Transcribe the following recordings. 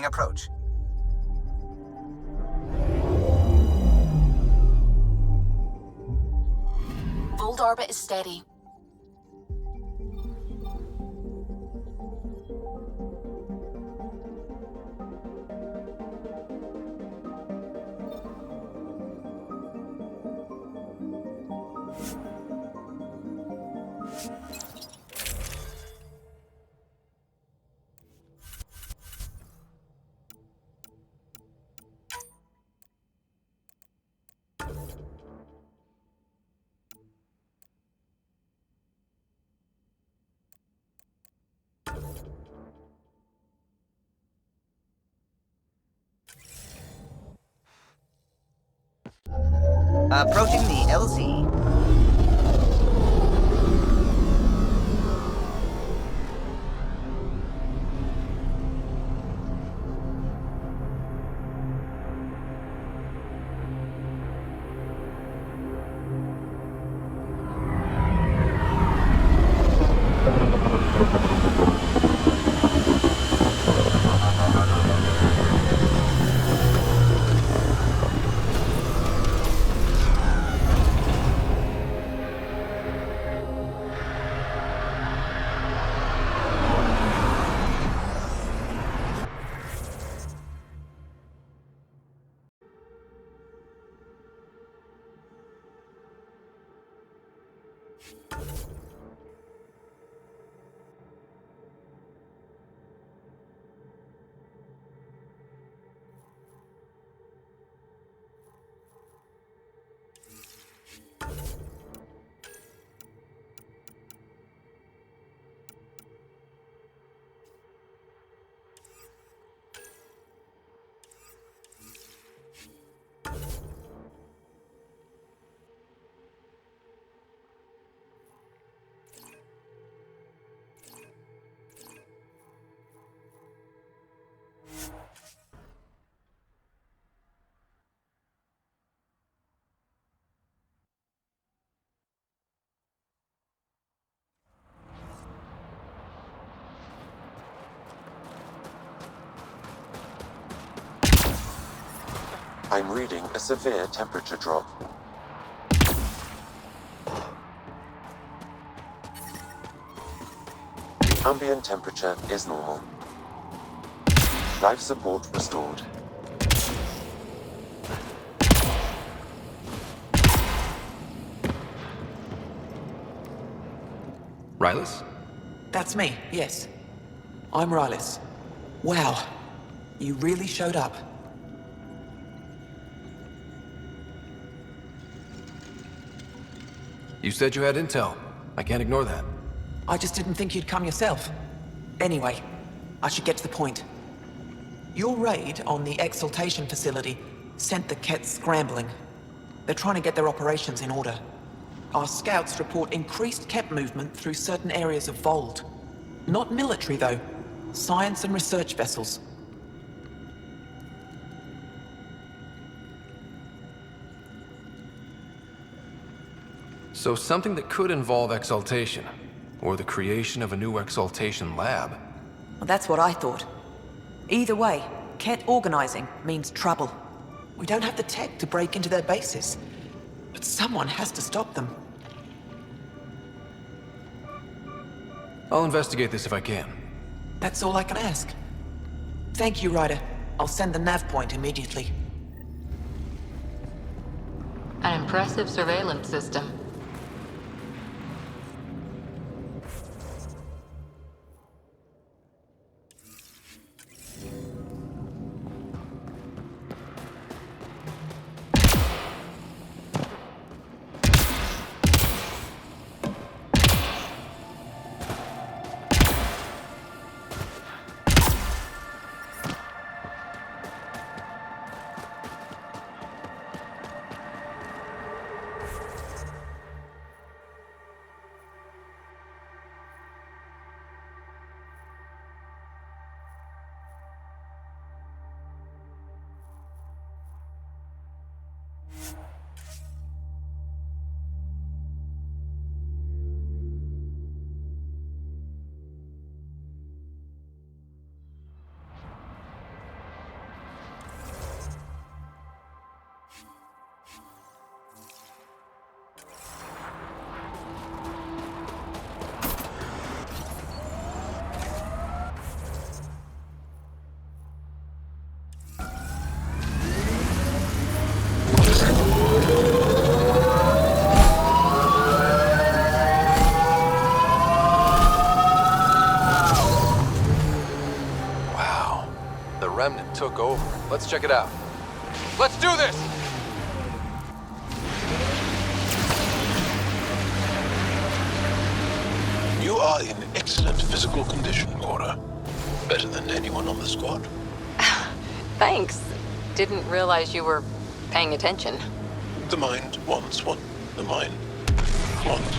approach. Volt orbit is steady. Approaching the LZ. I'm reading a severe temperature drop. The ambient temperature is normal. Life support restored. Rylus? That's me, yes. I'm Rylus. Wow, you really showed up. You said you had intel. I can't ignore that. I just didn't think you'd come yourself. Anyway, I should get to the point. Your raid on the Exaltation facility sent the Kett scrambling. They're trying to get their operations in order. Our scouts report increased Kett movement through certain areas of Vold. Not military, though. Science and research vessels. So something that could involve Exaltation, or the creation of a new Exaltation lab. Well, that's what I thought. Either way, Kett organizing means trouble. We don't have the tech to break into their bases. But someone has to stop them. I'll investigate this if I can. That's all I can ask. Thank you, Ryder. I'll send the nav point immediately. An impressive surveillance system. took over. Let's check it out. Let's do this! You are in excellent physical condition, Cora. Better than anyone on the squad. Thanks. Didn't realize you were paying attention. The mind wants what the mind wants.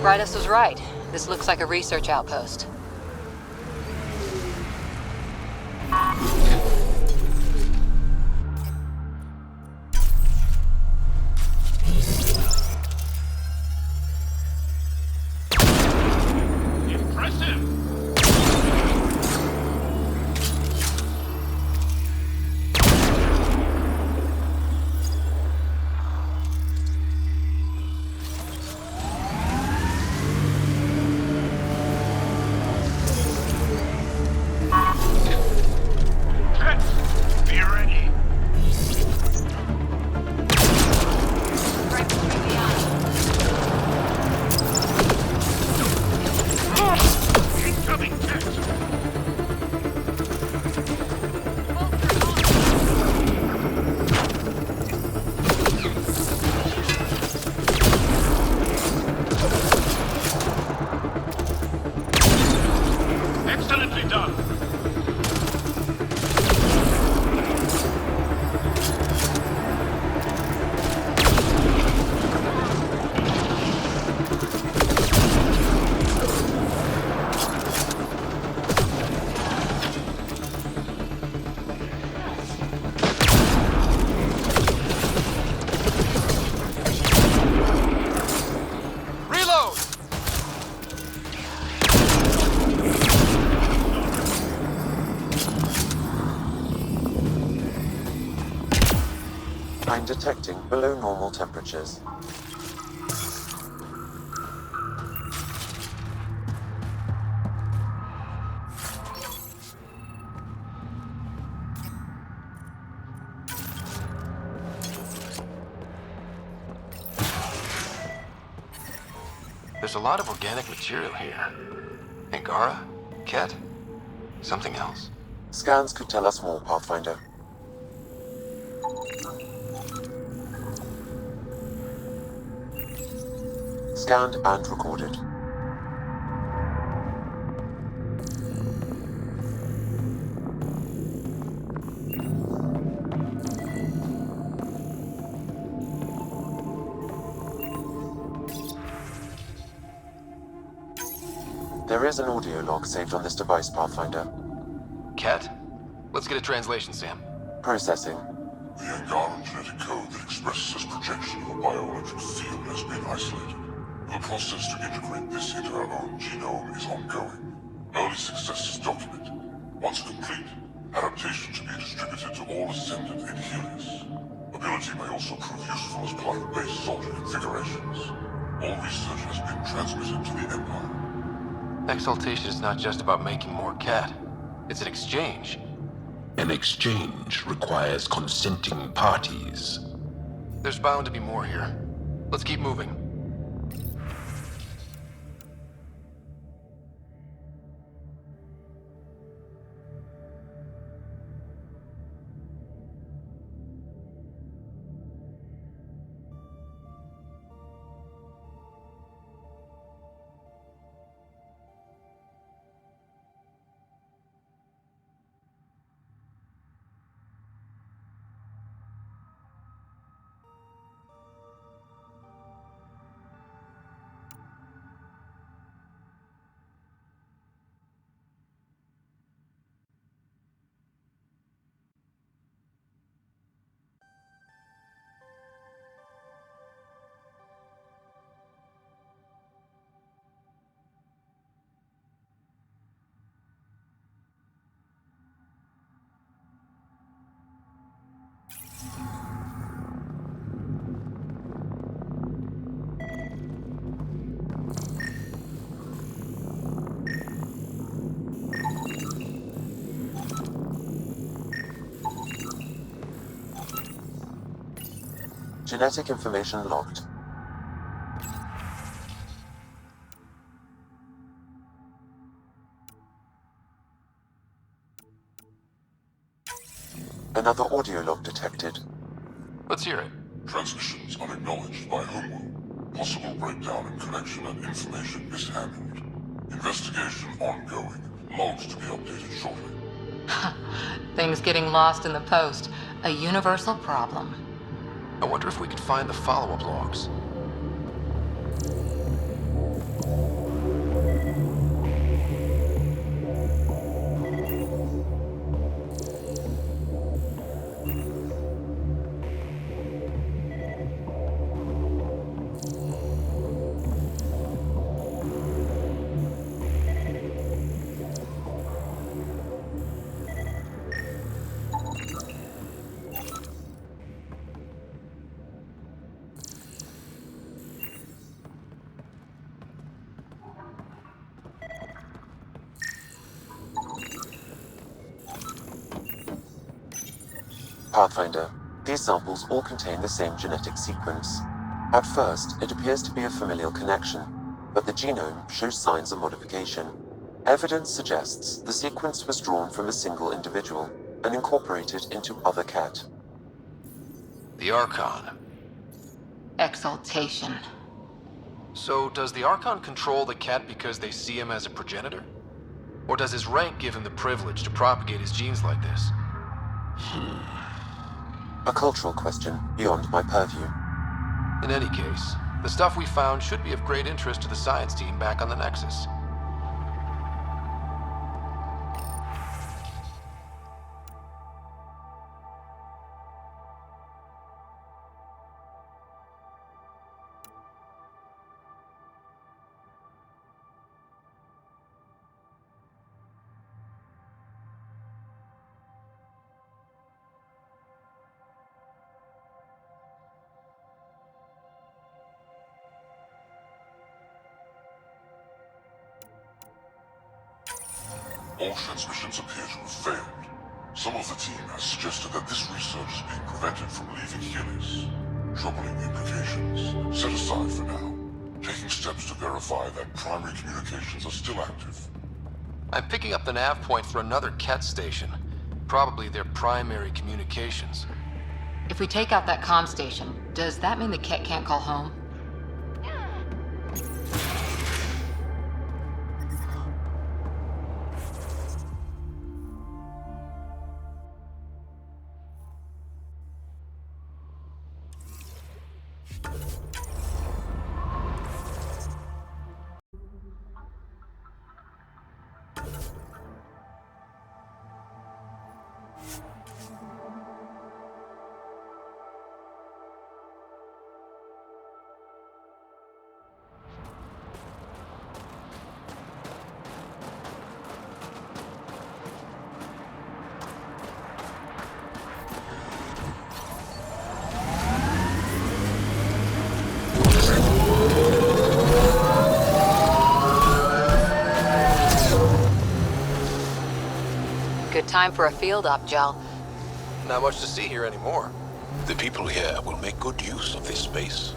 Rydas was right. This looks like a research outpost. I'm detecting below normal temperatures. There's a lot of organic material here. Angara? Ket? Something else. Scans could tell us more, Pathfinder. Scanned and recorded. There is an audio log saved on this device, Pathfinder. Ket? Let's get a translation, Sam. Processing. The Angaran genetic code that expresses this projection of a bioelectric field has been isolated. The process to integrate this into our own genome is ongoing. Early success is documented. Once complete, adaptation should be distributed to all Ascendant in Helios. Ability may also prove useful as part of base soldier configurations. All research has been transmitted to the Empire. Exaltation is not just about making more Ket. It's an exchange. An exchange requires consenting parties. There's bound to be more here. Let's keep moving. Genetic information logged. Another audio log detected. Let's hear it. Transmissions unacknowledged by Homeworld. Possible breakdown in connection and information mishandled. Investigation ongoing. Logs to be updated shortly. Things getting lost in the post. A universal problem. I wonder if we could find the follow-up logs. Pathfinder, these samples all contain the same genetic sequence. At first, it appears to be a familial connection, but the genome shows signs of modification. Evidence suggests the sequence was drawn from a single individual and incorporated into other cat. The Archon. Exaltation. So, does the Archon control the cat because they see him as a progenitor? Or does his rank give him the privilege to propagate his genes like this? A cultural question beyond my purview. In any case, the stuff we found should be of great interest to the science team back on the Nexus. All transmissions appear to have failed. Some of the team has suggested that this research is being prevented from leaving Helios. Troubling implications. Set aside for now. Taking steps to verify that primary communications are still active. I'm picking up the nav point for another cat station. Probably their primary communications. If we take out that comm station, does that mean the Ket can't call home? Good time for a field op, Jal. Not much to see here anymore. The people here will make good use of this space.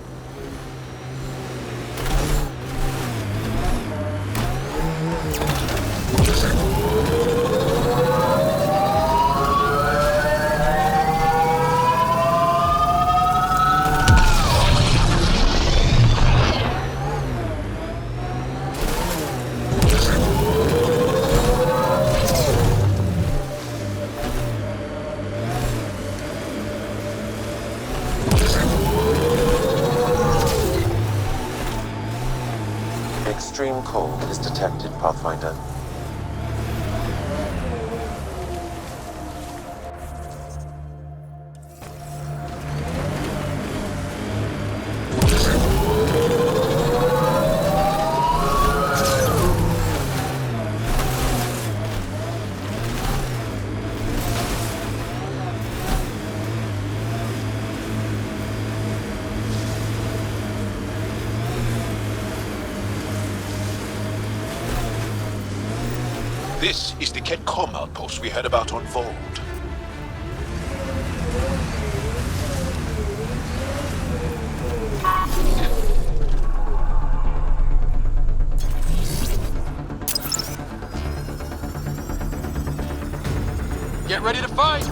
Extreme cold is detected, Pathfinder. This is the Ketcom outpost we heard about on Vold. Get ready to fight!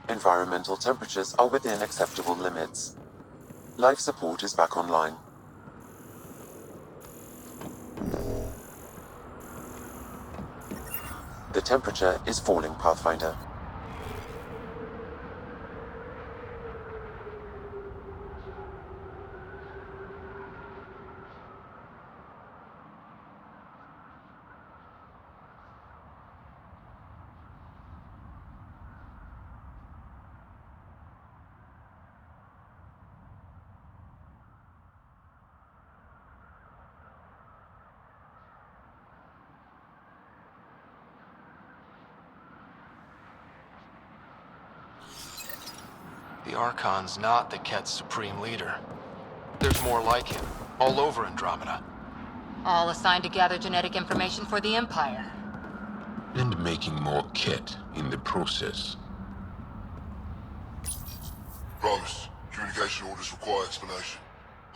Environmental temperatures are within acceptable limits. Life support is back online. The temperature is falling, Pathfinder. The Archon's not the Ket's supreme leader. There's more like him, all over Andromeda. All assigned to gather genetic information for the Empire. And making more kit in the process. Promise. Communication orders require explanation.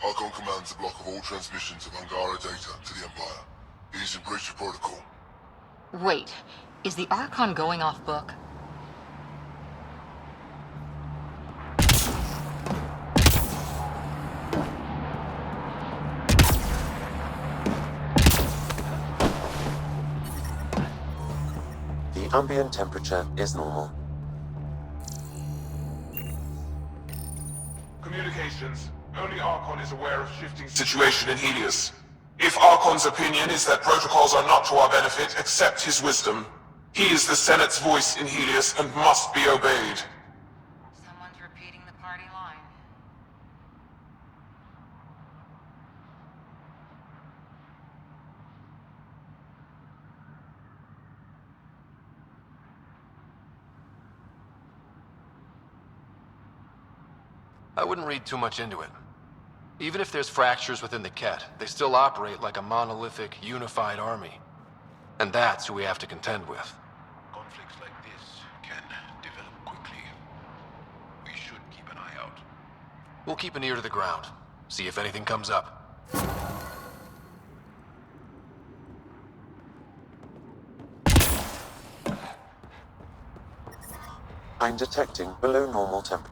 Archon commands a block of all transmissions of Angara data to the Empire. It is in breach of protocol. Wait, is the Archon going off book? The ambient temperature is normal. Communications. Only Archon is aware of shifting situation in Helios. If Archon's opinion is that protocols are not to our benefit, accept his wisdom. He is the Senate's voice in Helios and must be obeyed. Someone's repeating the party line. I wouldn't read too much into it. Even if there's fractures within the Ket, they still operate like a monolithic, unified army. And that's who we have to contend with. Conflicts like this can develop quickly. We should keep an eye out. We'll keep an ear to the ground, see if anything comes up. I'm detecting below normal temperature.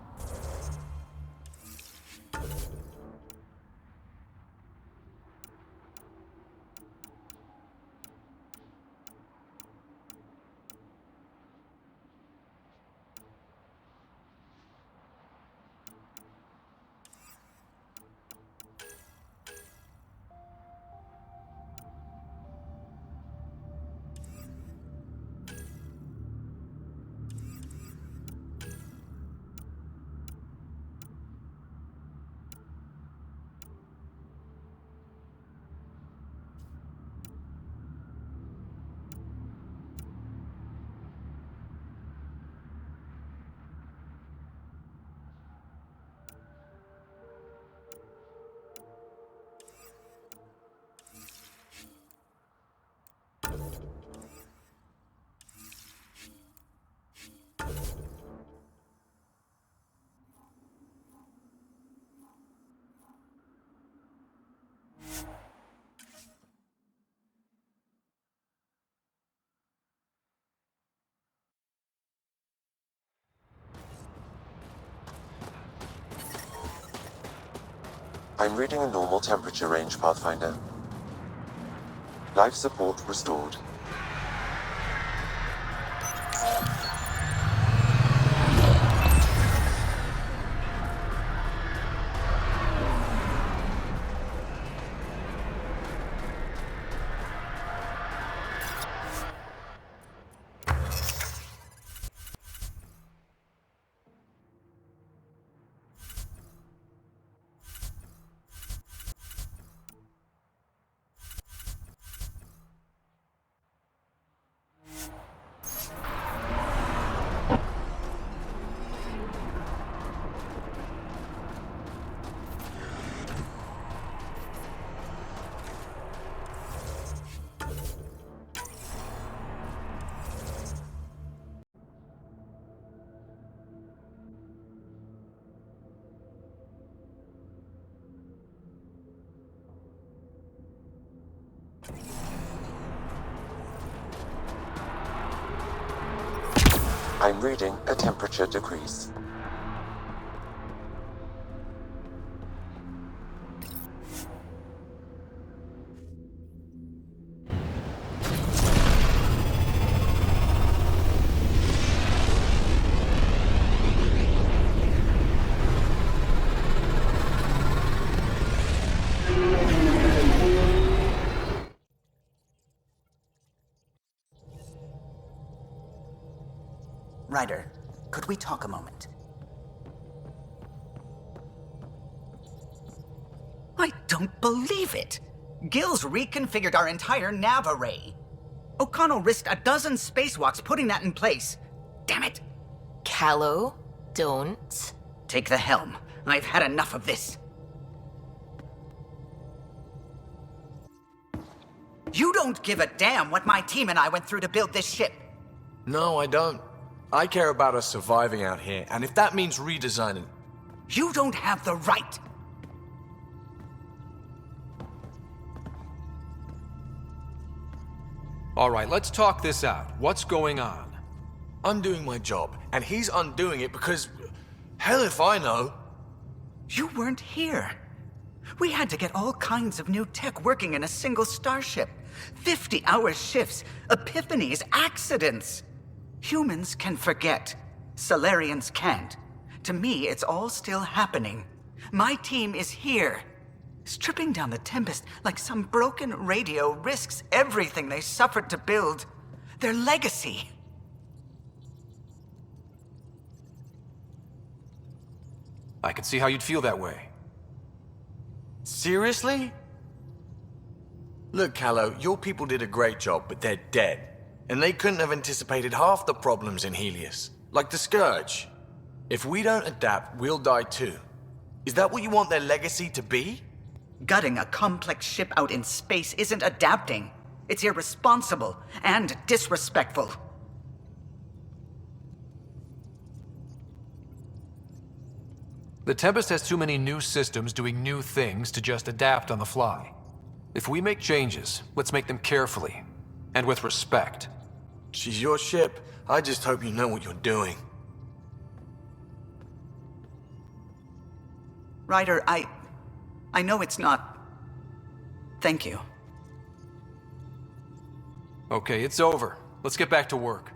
I'm reading a normal temperature range, Pathfinder. Life support restored. I'm reading a temperature decrease. Ryder, could we talk a moment? I don't believe it! Gil's reconfigured our entire nav array. O'Connell risked a dozen spacewalks putting that in place. Damn it! Callow, don't. Take the helm. I've had enough of this. You don't give a damn what my team and I went through to build this ship. No, I don't. I care about us surviving out here, and if that means redesigning... You don't have the right! All right, let's talk this out. What's going on? I'm doing my job, and he's undoing it because... Hell if I know. You weren't here. We had to get all kinds of new tech working in a single starship. 50-hour shifts, epiphanies, accidents. Humans can forget. Solarians can't. To me, it's all still happening. My team is here. Stripping down the Tempest like some broken radio risks everything they suffered to build. Their legacy. I can see how you'd feel that way. Seriously? Look, Callow, your people did a great job, but they're dead. And they couldn't have anticipated half the problems in Helios. Like the Scourge. If we don't adapt, we'll die too. Is that what you want their legacy to be? Gutting a complex ship out in space isn't adapting. It's irresponsible and disrespectful. The Tempest has too many new systems doing new things to just adapt on the fly. If we make changes, let's make them carefully and with respect. She's your ship. I just hope you know what you're doing. Ryder, I know it's not... Thank you. Okay, it's over. Let's get back to work.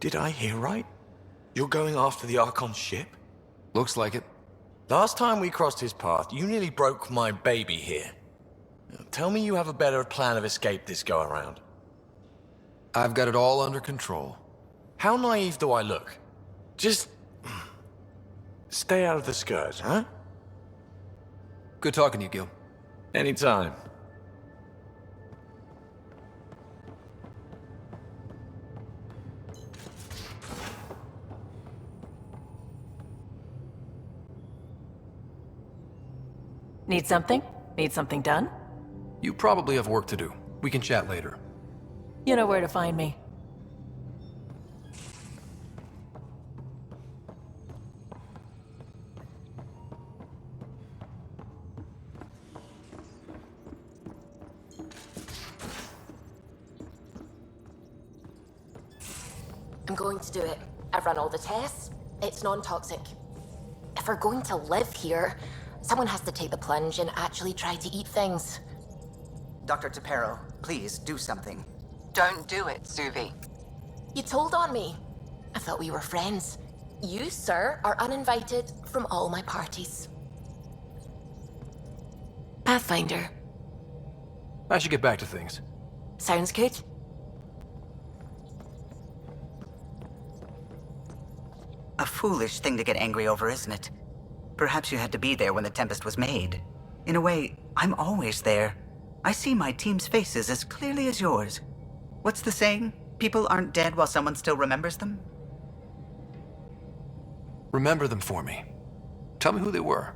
Did I hear right? You're going after the Archon's ship? Looks like it. Last time we crossed his path, you nearly broke my baby here. Now, tell me you have a better plan of escape this go-around. I've got it all under control. How naive do I look? Just... stay out of the Scourge, huh? Good talking to you, Gil. Anytime. Need something? Need something done? You probably have work to do. We can chat later. You know where to find me. I'm going to do it. I've run all the tests. It's non-toxic. If we're going to live here, someone has to take the plunge and actually try to eat things. Dr. Tapero, please do something. Don't do it, Suvi. You told on me. I thought we were friends. You, sir, are uninvited from all my parties. Pathfinder. I should get back to things. Sounds good. A foolish thing to get angry over, isn't it? Perhaps you had to be there when the Tempest was made. In a way, I'm always there. I see my team's faces as clearly as yours. What's the saying? People aren't dead while someone still remembers them? Remember them for me. Tell me who they were.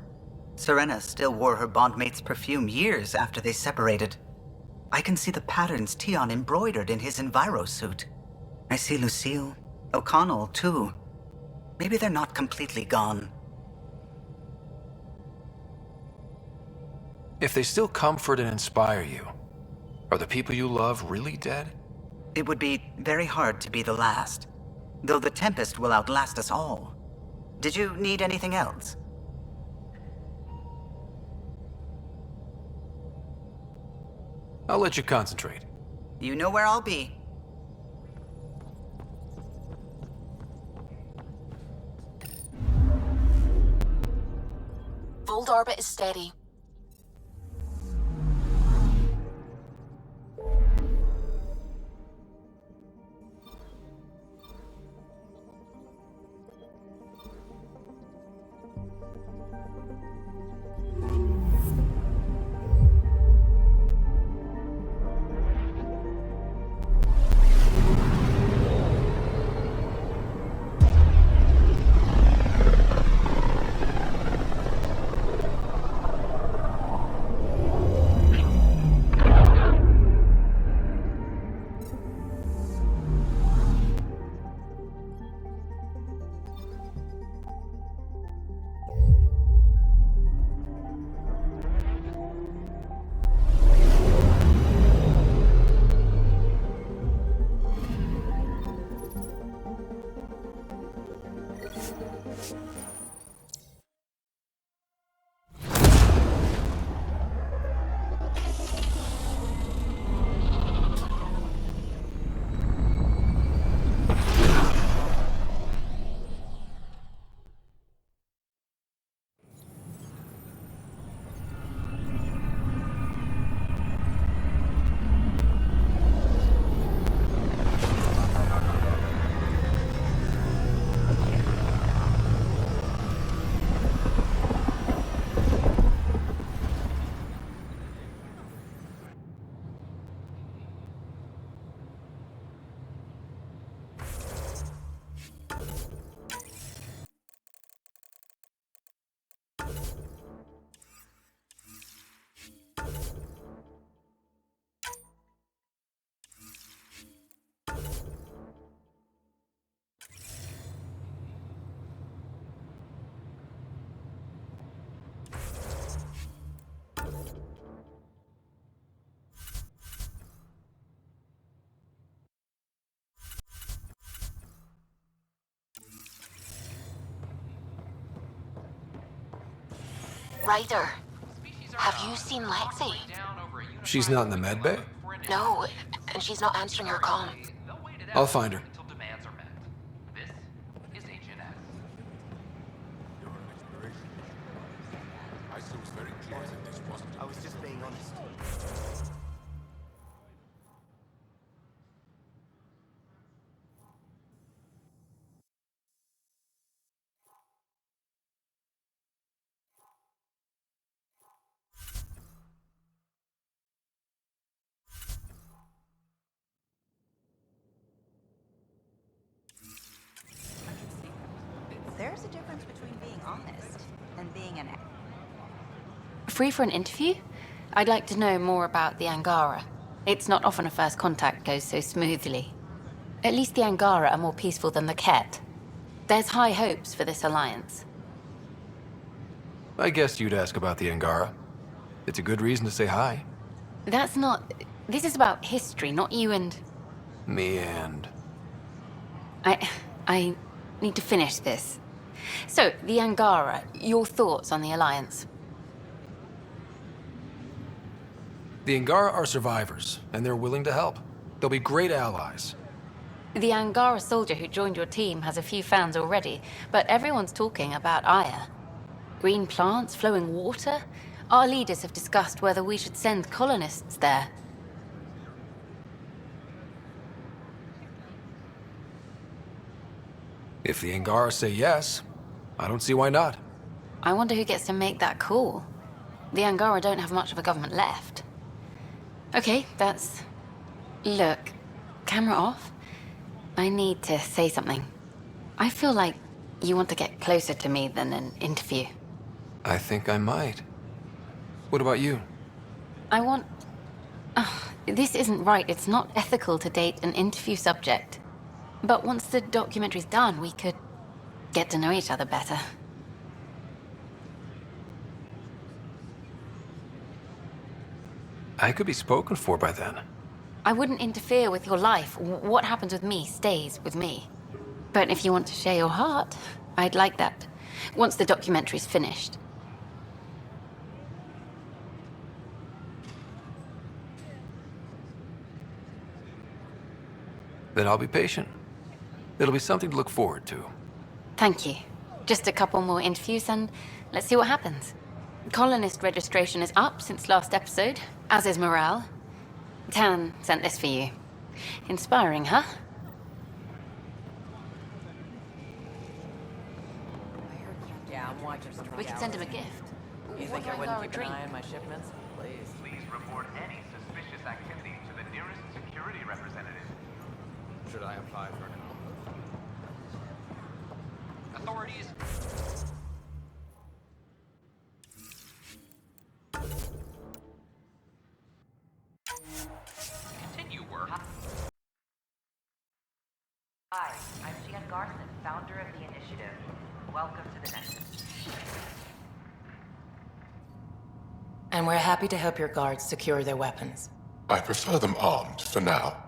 Serena still wore her bondmate's perfume years after they separated. I can see the patterns Tion embroidered in his Enviro suit. I see Lucille, O'Connell, too. Maybe they're not completely gone. If they still comfort and inspire you, are the people you love really dead? It would be very hard to be the last, though the Tempest will outlast us all. Did you need anything else? I'll let you concentrate. You know where I'll be. Fold orbit is steady. Ryder, have you seen Lexi? She's not in the med bay? No, and she's not answering her comm. I'll find her. honest than being an... Free for an interview? I'd like to know more about the Angara. It's not often a first contact goes so smoothly. At least the Angara are more peaceful than the Ket. There's high hopes for this alliance. I guessed you'd ask about the Angara. It's a good reason to say hi. That's not... This is about history, not you and... Me and... I need to finish this. So, the Angara, your thoughts on the alliance? The Angara are survivors, and they're willing to help. They'll be great allies. The Angara soldier who joined your team has a few fans already, but everyone's talking about Aya. Green plants, flowing water? Our leaders have discussed whether we should send colonists there. If the Angara say yes, I don't see why not. I wonder who gets to make that call. The Angara don't have much of a government left. Okay, that's... Look, camera off. I need to say something. I feel like you want to get closer to me than an interview. I think I might. What about you? I want... this isn't right. It's not ethical to date an interview subject. But once the documentary's done, we could get to know each other better. I could be spoken for by then. I wouldn't interfere with your life. What happens with me stays with me. But if you want to share your heart, I'd like that. Once the documentary's finished. Then I'll be patient. It'll be something to look forward to. Thank you. Just a couple more interviews and let's see what happens. Colonist registration is up since last episode, as is morale. Tan sent this for you. Inspiring, huh? Yeah, I'm watching some We could send him a gift. You think I wouldn't keep an eye on my shipments? Please. Please report any suspicious activity to the nearest security representative. Should I apply for an... Authorities. Continue work. Hi, I'm Jan Garson, founder of the initiative. Welcome to the Nexus. And we're happy to help your guards secure their weapons. I prefer them armed for now.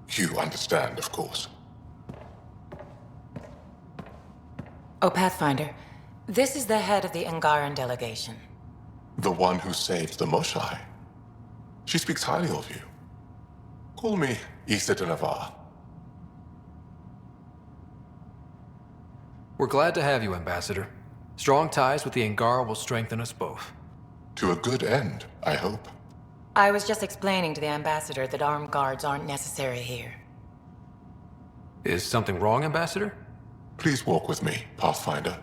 You understand, of course. Oh, Pathfinder, this is the head of the Angaran delegation. The one who saved the Moshai. She speaks highly of you. Call me Issa de Navarre. We're glad to have you, Ambassador. Strong ties with the Angara will strengthen us both. To a good end, I hope. I was just explaining to the Ambassador that armed guards aren't necessary here. Is something wrong, Ambassador? Please walk with me, Pathfinder.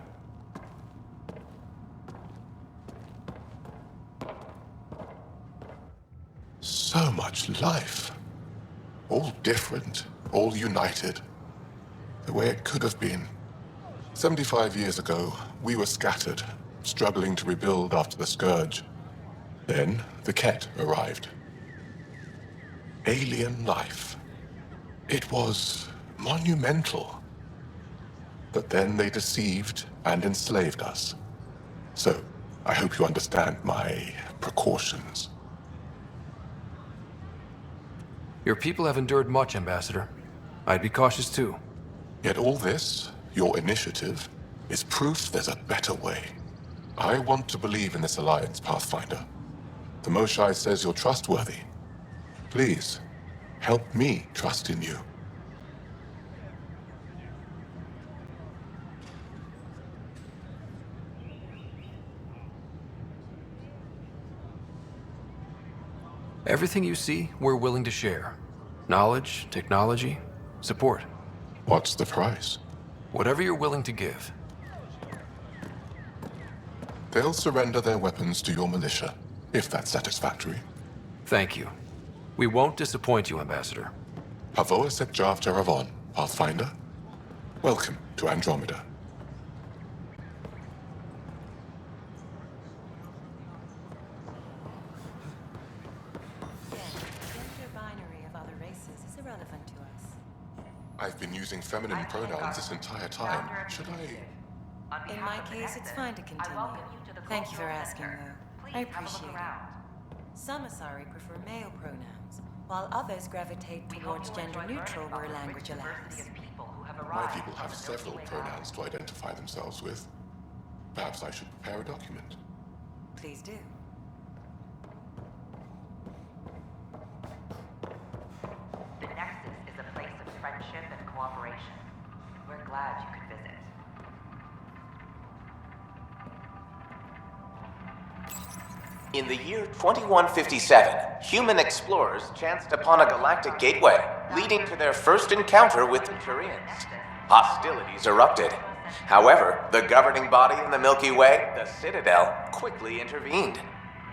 So much life. All different, all united. The way it could have been. 75 years ago, we were scattered, struggling to rebuild after the Scourge. Then, the Ket arrived. Alien life. It was monumental. But then they deceived and enslaved us. So, I hope you understand my precautions. Your people have endured much, Ambassador. I'd be cautious too. Yet all this, your initiative, is proof there's a better way. I want to believe in this alliance, Pathfinder. The Moshai says you're trustworthy. Please, help me trust in you. Everything you see, we're willing to share. Knowledge, technology, support. What's the price? Whatever you're willing to give. They'll surrender their weapons to your militia, if that's satisfactory. Thank you. We won't disappoint you, Ambassador. Pavoa set Jav Jaravon, Pathfinder. Welcome to Andromeda. I've been using feminine pronouns this entire time. Should I? In my case, it's fine to continue. Thank you for asking, though. I appreciate it. Some Asari prefer male pronouns, while others gravitate towards gender-neutral where language allows. My people have several pronouns to identify themselves with. Perhaps I should prepare a document. Please do. The Nexus is a place of friendship and cooperation. We're glad you could visit. In the year 2157, human explorers chanced upon a galactic gateway, leading to their first encounter with the Turians. Hostilities erupted. However, the governing body in the Milky Way, the Citadel, quickly intervened.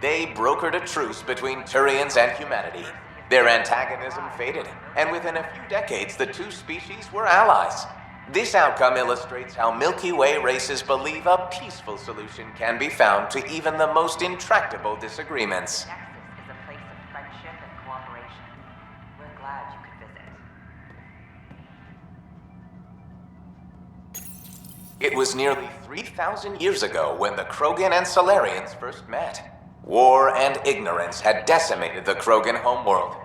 They brokered a truce between Turians and humanity. Their antagonism faded, and within a few decades, the two species were allies. This outcome illustrates how Milky Way races believe a peaceful solution can be found to even the most intractable disagreements. Nexus is a place of friendship and cooperation. We're glad you could visit. It was nearly 3,000 years ago when the Krogan and Solarians first met. War and ignorance had decimated the Krogan homeworld.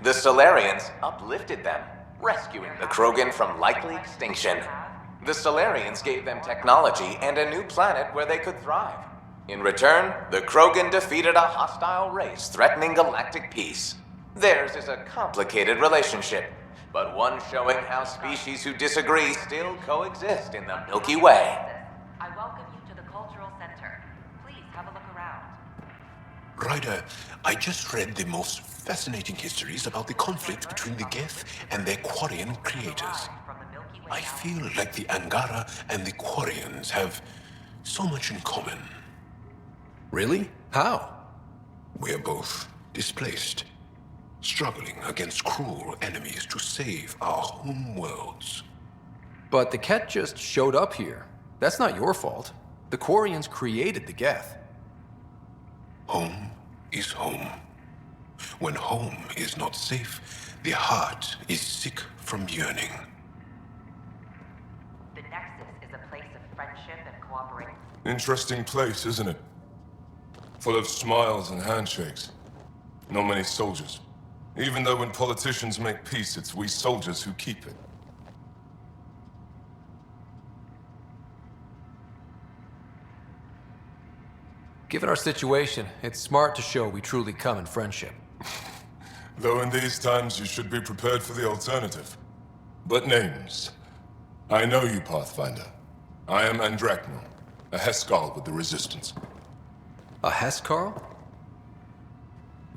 The Solarians uplifted them, rescuing the Krogan from likely extinction. The Solarians gave them technology and a new planet where they could thrive. In return, the Krogan defeated a hostile race threatening galactic peace. Theirs is a complicated relationship, but one showing how species who disagree still coexist in the Milky Way. I welcome you to the Cultural Center. Please have a look around. Ryder, I just read the most fascinating histories about the conflict between the Geth and their Quarian creators. I feel like the Angara and the Quarians have so much in common. Really? How? We're both displaced, struggling against cruel enemies to save our home worlds. But the Ket just showed up here. That's not your fault. The Quarians created the Geth. Home is home. When home is not safe, the heart is sick from yearning. The Nexus is a place of friendship and cooperation. Interesting place, isn't it? Full of smiles and handshakes. Not many soldiers. Even though when politicians make peace, it's we soldiers who keep it. Given our situation, it's smart to show we truly come in friendship. Though in these times you should be prepared for the alternative. But names. I know you, Pathfinder. I am Andraknil, a Heskal with the Resistance. A Heskal?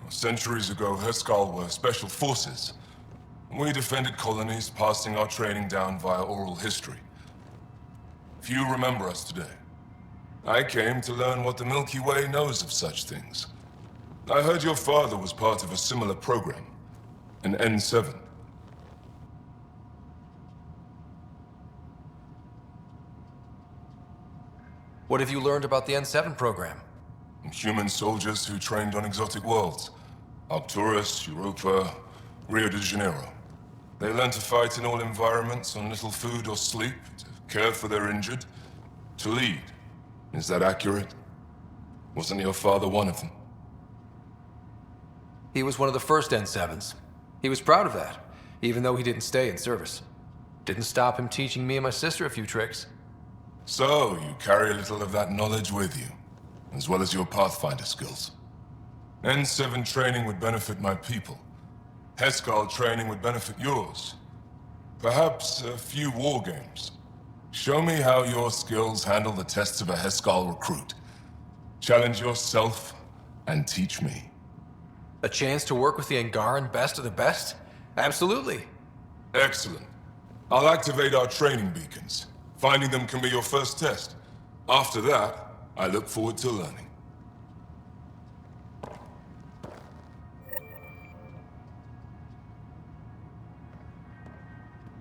Centuries ago, Heskal were special forces. We defended colonies, passing our training down via oral history. Few remember us today. I came to learn what the Milky Way knows of such things. I heard your father was part of a similar program, an N7. What have you learned about the N7 program? Human soldiers who trained on exotic worlds. Arcturus, Europa, Rio de Janeiro. They learn to fight in all environments on little food or sleep, to care for their injured, to lead. Is that accurate? Wasn't your father one of them? He was one of the first N7s. He was proud of that, even though he didn't stay in service. Didn't stop him teaching me and my sister a few tricks. So, you carry a little of that knowledge with you, as well as your Pathfinder skills. N7 training would benefit my people. Heskal training would benefit yours. Perhaps a few war games. Show me how your skills handle the tests of a Heskal recruit. Challenge yourself and teach me. A chance to work with the Angaran best of the best? Absolutely. Excellent. I'll activate our training beacons. Finding them can be your first test. After that, I look forward to learning.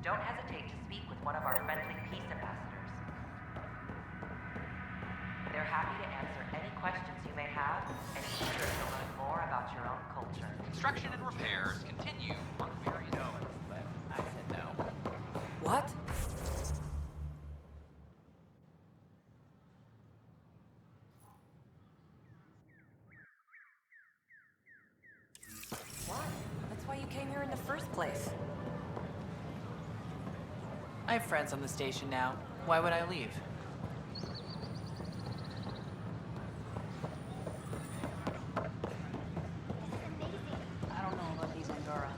Don't hesitate to speak with one of our friendly peace ambassadors. They're happy to answer any questions you may have, and eager to learn more about your own culture. Construction and repairs continue on very no. I said no. What? Why? That's why you came here in the first place. I have friends on the station now. Why would I leave? I don't know about these Angara.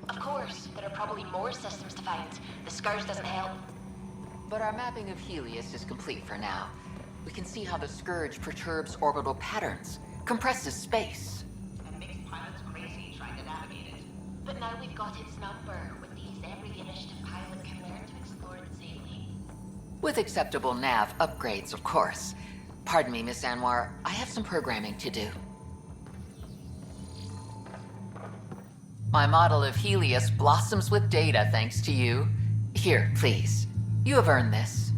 Of course, there are probably more systems to find. The Scourge doesn't help. But our mapping of Helios is complete for now. We can see how the Scourge perturbs orbital patterns, compresses space. And makes pilots crazy trying to navigate it. But now we've got its number. With these, every initiative pilot can learn to explore it safely. With acceptable nav upgrades, of course. Pardon me, Miss Anwar. I have some programming to do. My model of Helios blossoms with data thanks to you. Here, please. You have earned this.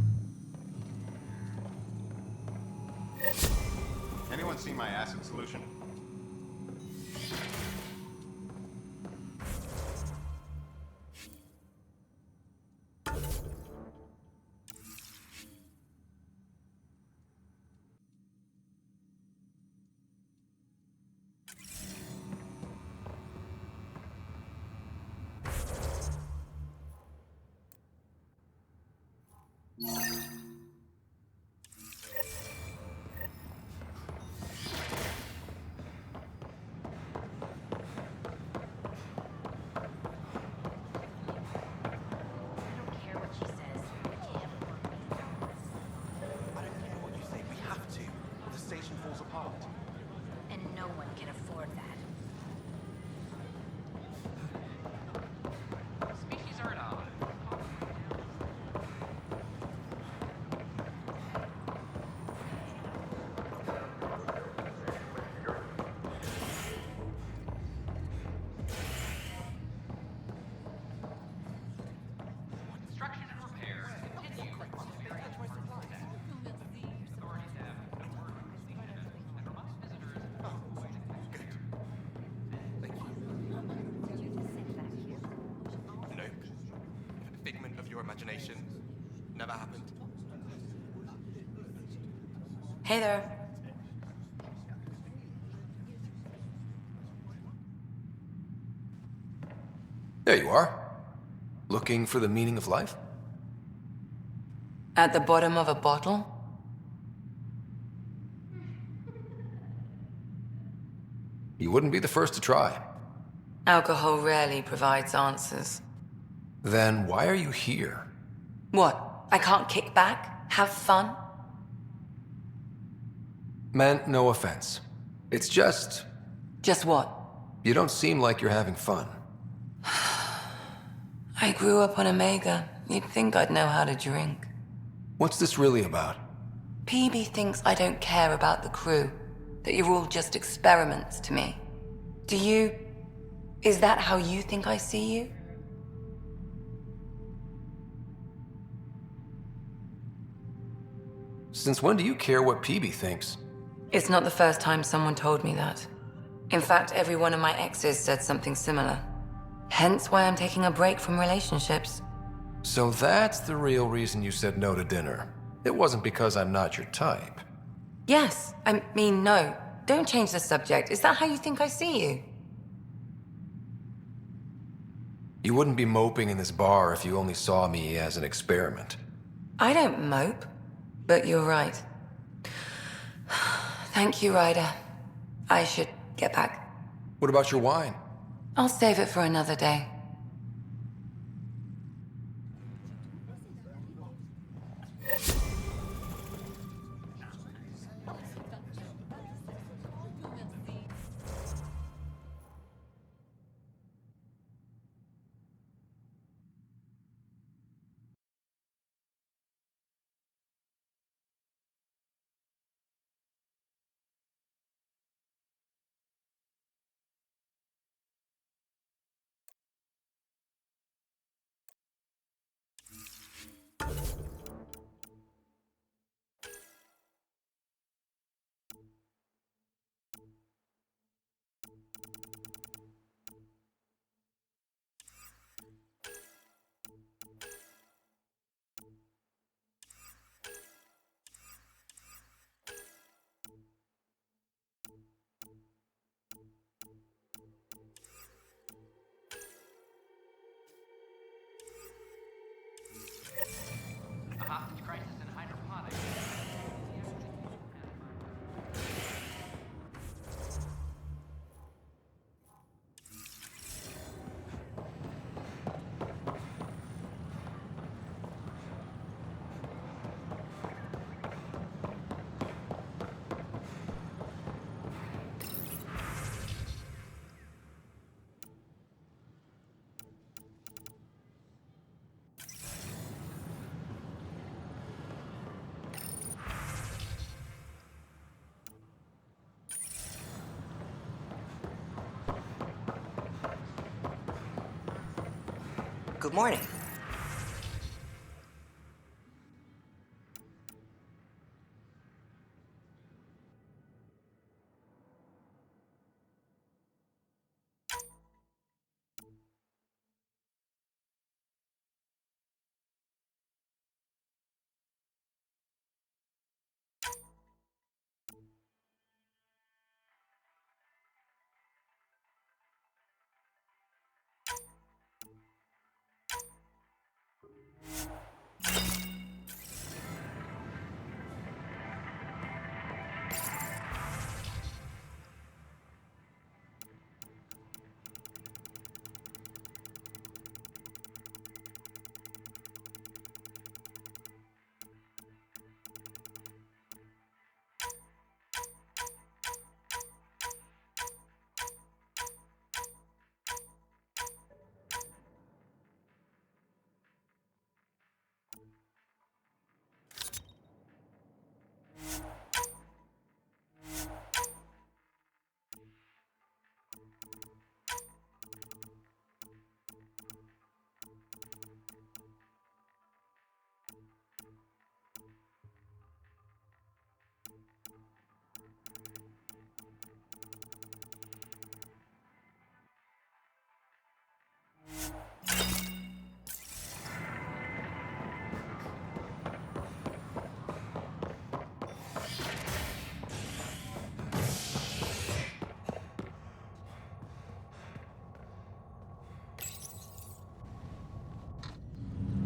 Anyone see my acid solution? And no one can afford that. Species are not. Construction and repair continue. Authorities have no word on completion and remind visitors. Nope. Figment of your imagination. Never happened. Hey there. There you are. Looking for the meaning of life? At the bottom of a bottle? You wouldn't be the first to try. Alcohol rarely provides answers. Then why are you here? What? I can't kick back? Have fun? Meant no offense. It's just... Just what? You don't seem like you're having fun. I grew up on Omega. You'd think I'd know how to drink. What's this really about? Peebee thinks I don't care about the crew. That you're all just experiments to me. Do you... Is that how you think I see you? Since when do you care what Peebee thinks? It's not the first time someone told me that. In fact, every one of my exes said something similar. Hence why I'm taking a break from relationships. So that's the real reason you said no to dinner. It wasn't because I'm not your type. Yes, I mean no. Don't change the subject. Is that how you think I see you? You wouldn't be moping in this bar if you only saw me as an experiment. I don't mope, but you're right. Thank you, Ryder. I should get back. What about your wine? I'll save it for another day. Good morning.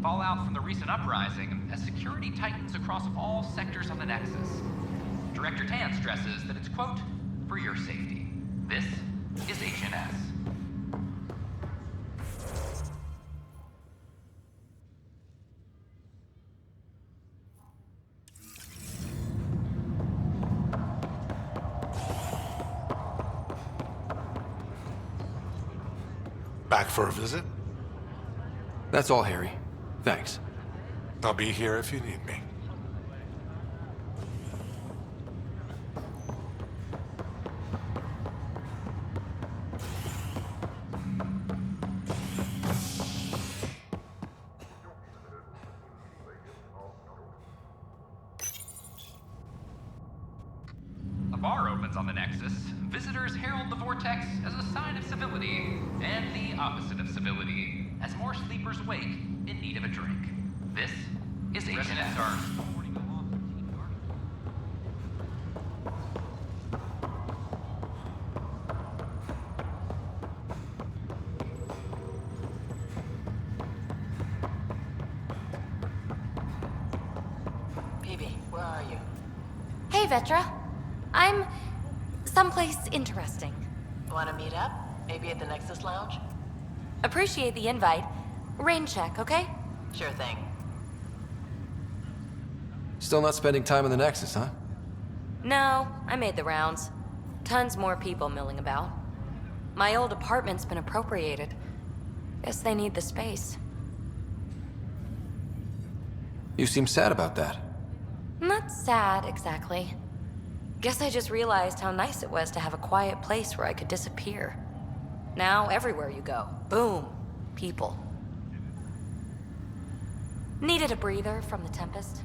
Fallout from the recent uprising has security tightens across all sectors of the Nexus. Director Tan stresses that it's, quote, for your safety. This is HNS. Back for a visit? That's all, Harry. Thanks. I'll be here if you need me. A bar opens on the Nexus. Visitors herald the vortex as a sign of civility, and the opposite of civility, as more sleepers wake in need of a drink. This is HNS. Peebee, where are you? Hey, Vetra. I'm someplace interesting. Want to meet up? Maybe at the Nexus Lounge? Appreciate the invite. Rain check, okay? Sure thing. Still not spending time in the Nexus, huh? No, I made the rounds. Tons more people milling about. My old apartment's been appropriated. Guess they need the space. You seem sad about that. Not sad, exactly. Guess I just realized how nice it was to have a quiet place where I could disappear. Now, everywhere you go, boom, people. Needed a breather from the Tempest.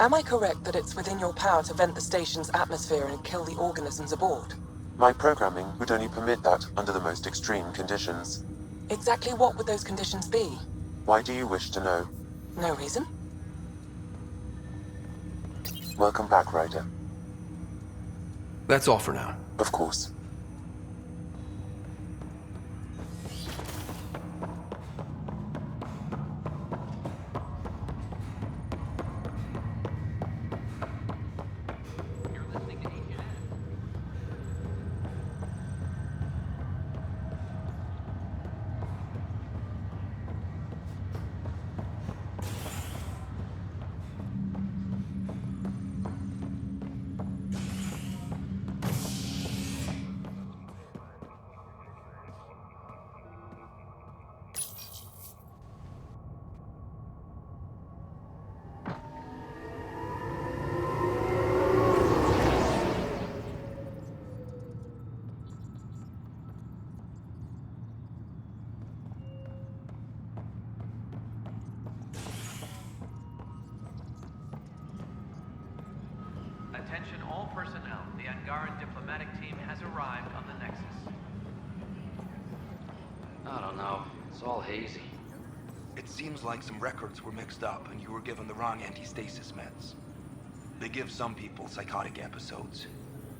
Am I correct that it's within your power to vent the station's atmosphere and kill the organisms aboard? My programming would only permit that under the most extreme conditions. Exactly what would those conditions be? Why do you wish to know? No reason. Welcome back, Ryder. That's all for now. Of course. Attention all personnel. The Angaran diplomatic team has arrived on the Nexus. I don't know. It's all hazy. It seems like some records were mixed up and you were given the wrong anti-stasis meds. They give some people psychotic episodes.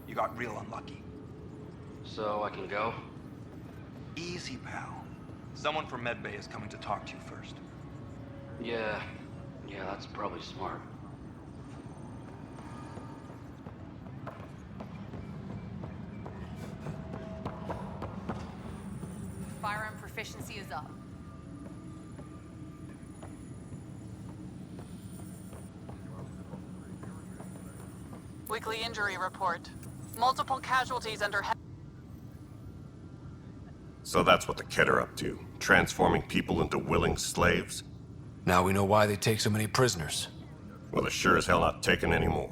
You got real unlucky. So I can go? Easy, pal. Someone from Medbay is coming to talk to you first. Yeah, that's probably smart. Firearm proficiency is up. Weekly injury report. Multiple casualties under So that's what the Kett are up to, transforming people into willing slaves? Now we know why they take so many prisoners. Well, they're sure as hell not taking any more.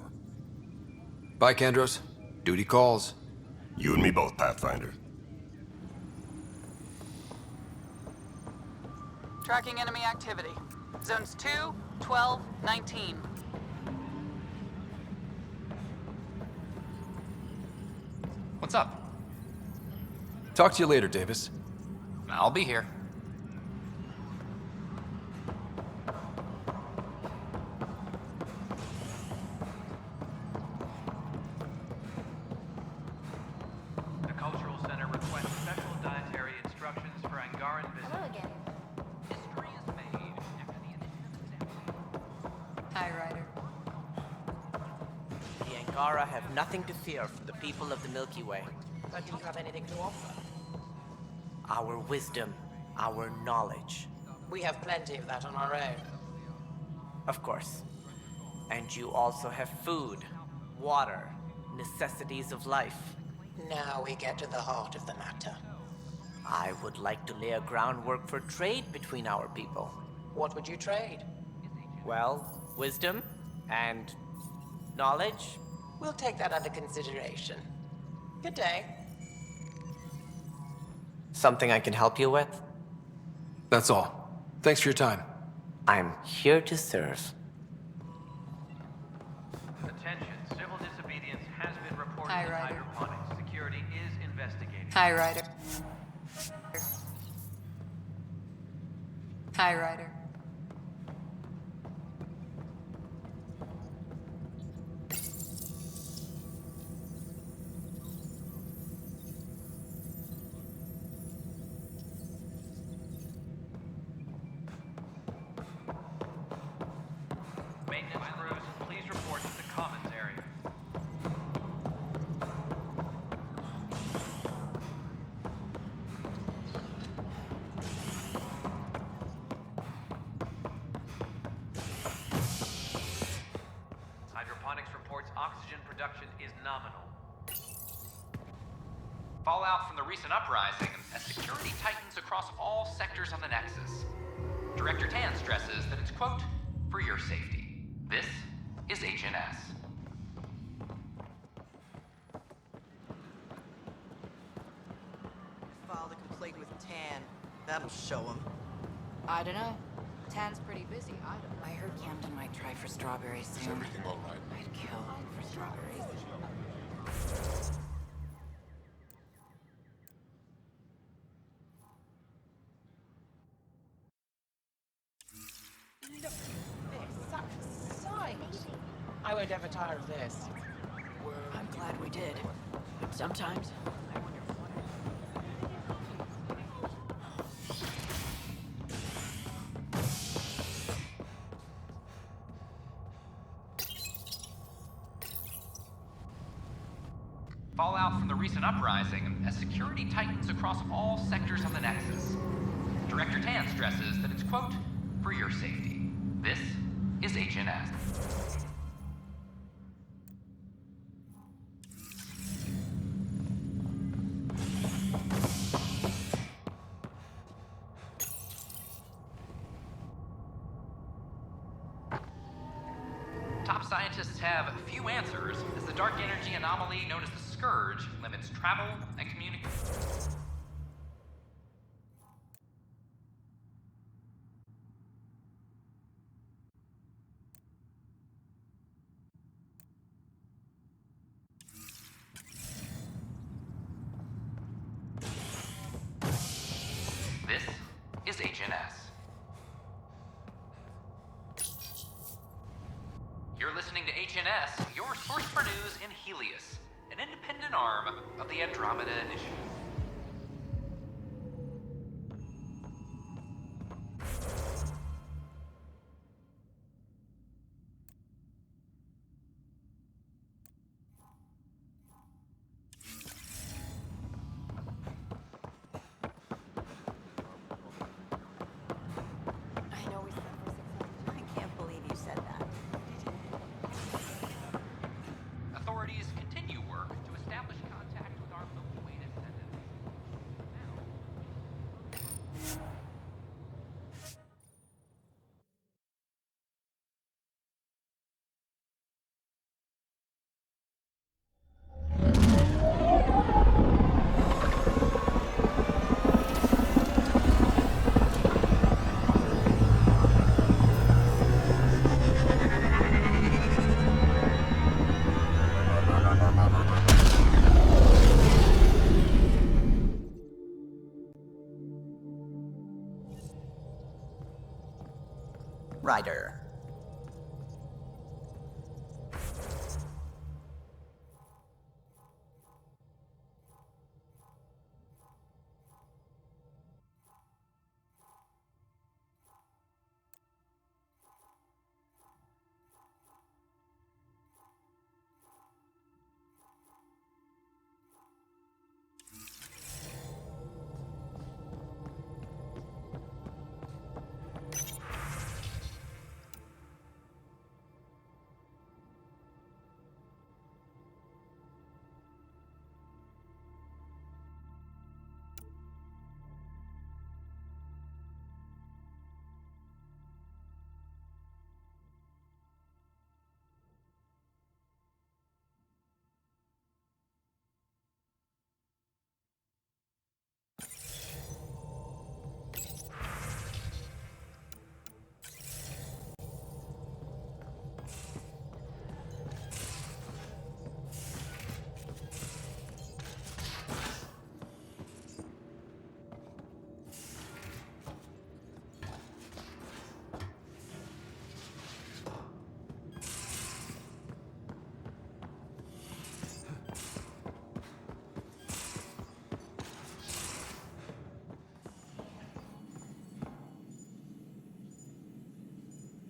Bye, Kandros. Duty calls. You and me both, Pathfinder. tracking enemy activity. Zones 2, 12, 19. What's up? Talk to you later, Davis. I'll be here. The Cultural Center requests special dietary instructions for Angaran visitors. Hello again. History is made after the initiative. Hi, Ryder. The Angara have nothing to fear from the people of the Milky Way. But do you have anything to offer? Our wisdom, our knowledge. We have plenty of that on our own. Of course. And you also have food, water, necessities of life. Now we get to the heart of the matter. I would like to lay a groundwork for trade between our people. What would you trade? Well, wisdom and knowledge. We'll take that under consideration. Good day. Something I can help you with? That's all. Thanks for your time. I'm here to serve. Attention, civil disobedience has been reported Hi, in Ryder. hydroponics. Security is investigating. Hi, Ryder. Hi, Ryder. Maintenance crews, please report to the commons area. Hydroponics reports oxygen production is nominal. Fallout from the recent uprising as security tightens across all sectors of the Nexus. Director Tan stresses that it's, quote, for your safety. This is HNS. Filed a complaint with Tan. That'll show him. I don't know. Tan's pretty busy. I heard Camden might try for strawberries soon. Is everything all right? I'd kill for strawberries. Look at this. Such sight. I won't ever tire of this. I'm glad we did. But sometimes, I wonder what... Fallout from the recent uprising as security tightens across all sectors of the Nexus. Director Tan stresses that it's, quote, for your safety. This is HNS. Top scientists have few answers as the dark energy anomaly known as the Scourge limits travel and communication. source for news in Helios, an independent arm of the Andromeda Initiative. Authorities continue work to establish contact with our Milky Way descendants. Ryder.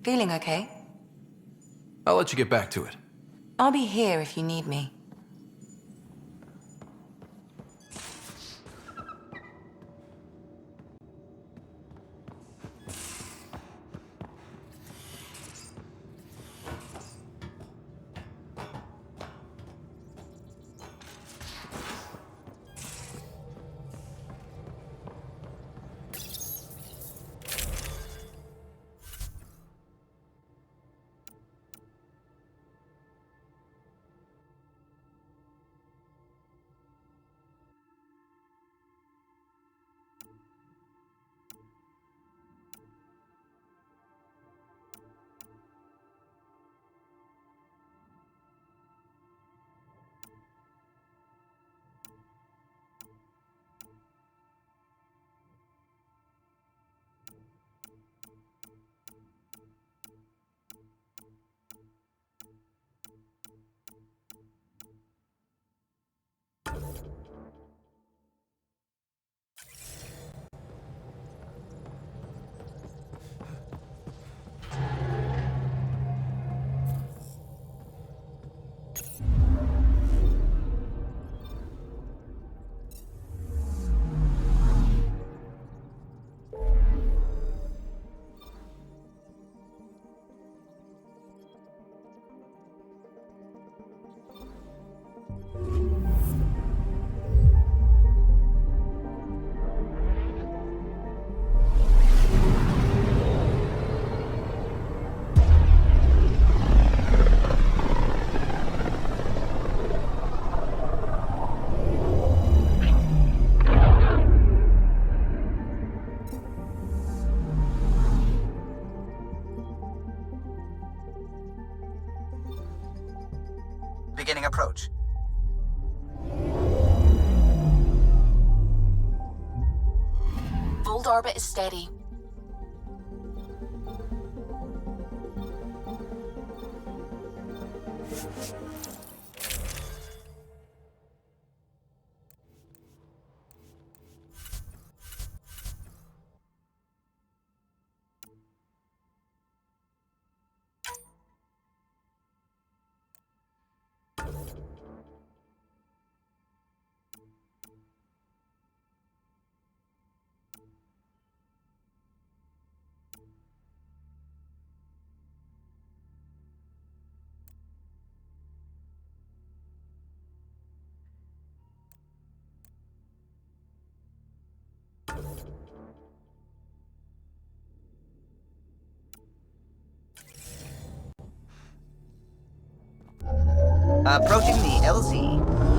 Feeling okay? I'll let you get back to it. I'll be here if you need me. Beginning approach. Fold orbit is steady. Approaching the LZ.